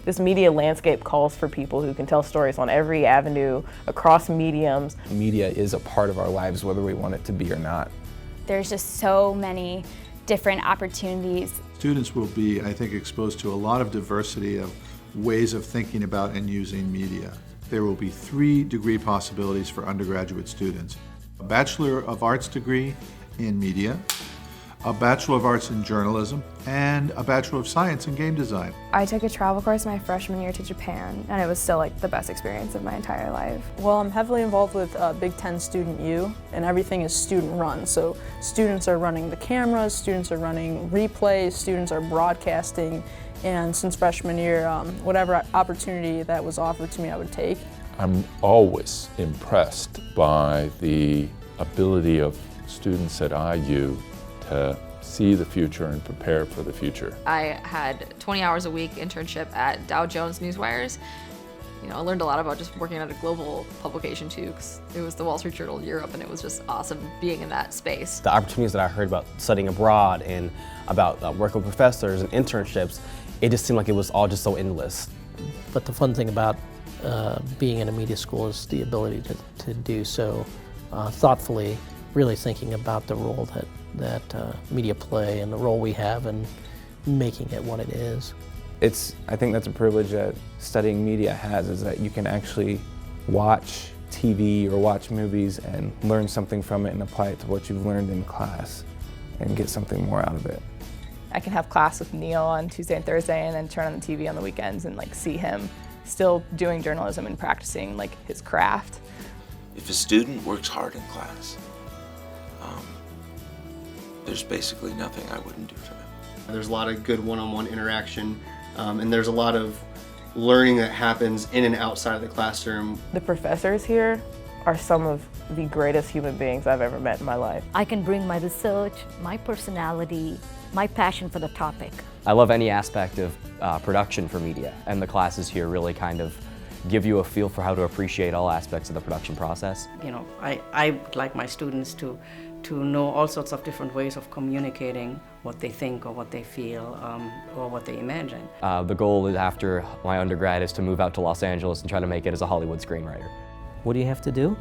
This media landscape calls for people who can tell stories on every avenue, across mediums. Media is a part of our lives, whether we want it to be or not. There's just so many different opportunities. Students will be, I think, exposed to a lot of diversity of ways of thinking about and using media. There will be 3 degree possibilities for undergraduate students: a Bachelor of Arts degree in media, a Bachelor of Arts in journalism, and a Bachelor of Science in game design. I took a travel course my freshman year to Japan, and it was still like the best experience of my entire life. Well, I'm heavily involved with Big Ten Student U, and everything is student run. So students are running the cameras, students are running replays, students are broadcasting, and since freshman year, whatever opportunity that was offered to me, I would take. I'm always impressed by the ability of students at IU to see the future and prepare for the future. I had 20 hours a week internship at Dow Jones Newswires. You know, I learned a lot about just working at a global publication too, because it was the Wall Street Journal Europe, and it was just awesome being in that space. The opportunities that I heard about studying abroad and about working with professors and internships, it just seemed like it was all just so endless. But the fun thing about being in a media school is the ability to do so thoughtfully, really thinking about the role that media play and the role we have in making it what it is. I think that's a privilege that studying media has, is that you can actually watch TV or watch movies and learn something from it and apply it to what you've learned in class and get something more out of it. I can have class with Neil on Tuesday and Thursday and then turn on the TV on the weekends and see him still doing journalism and practicing his craft. If a student works hard in class, there's basically nothing I wouldn't do for them. There's a lot of good one-on-one interaction, and there's a lot of learning that happens in and outside of the classroom. The professors here are some of the greatest human beings I've ever met in my life. I can bring my research, my personality, my passion for the topic. I love any aspect of production for media, and the classes here really kind of give you a feel for how to appreciate all aspects of the production process. You know, I would like my students to know all sorts of different ways of communicating what they think or what they feel or what they imagine. The goal is, after my undergrad, is to move out to Los Angeles and try to make it as a Hollywood screenwriter. What do you have to do?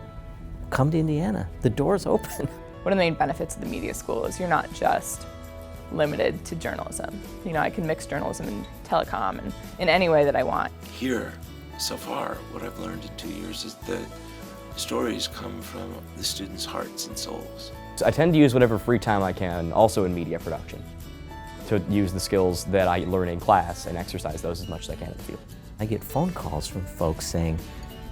Come to Indiana. The door's open. One of the main benefits of the media school is you're not just limited to journalism. You know, I can mix journalism and telecom and in any way that I want. Here, so far, what I've learned in 2 years is that stories come from the students' hearts and souls. I tend to use whatever free time I can, also in media production, to use the skills that I learn in class and exercise those as much as I can in the field. I get phone calls from folks saying,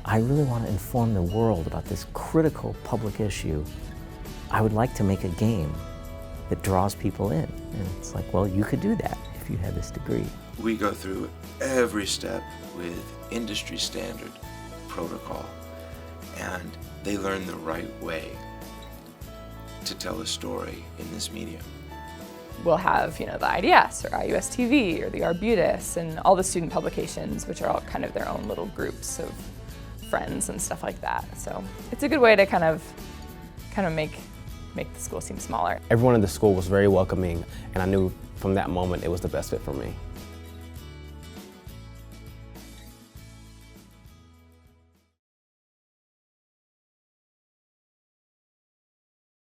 I really want to inform the world about this critical public issue. I would like to make a game that draws people in. And it's like, well, you could do that if you had this degree. We go through every step with industry standard protocol, and they learn the right way to tell a story in this medium. We'll have, the IDS or IUS TV or the Arbutus and all the student publications, which are all kind of their own little groups of friends and stuff like that. So it's a good way to kind of make the school seem smaller. Everyone in the school was very welcoming, and I knew from that moment it was the best fit for me.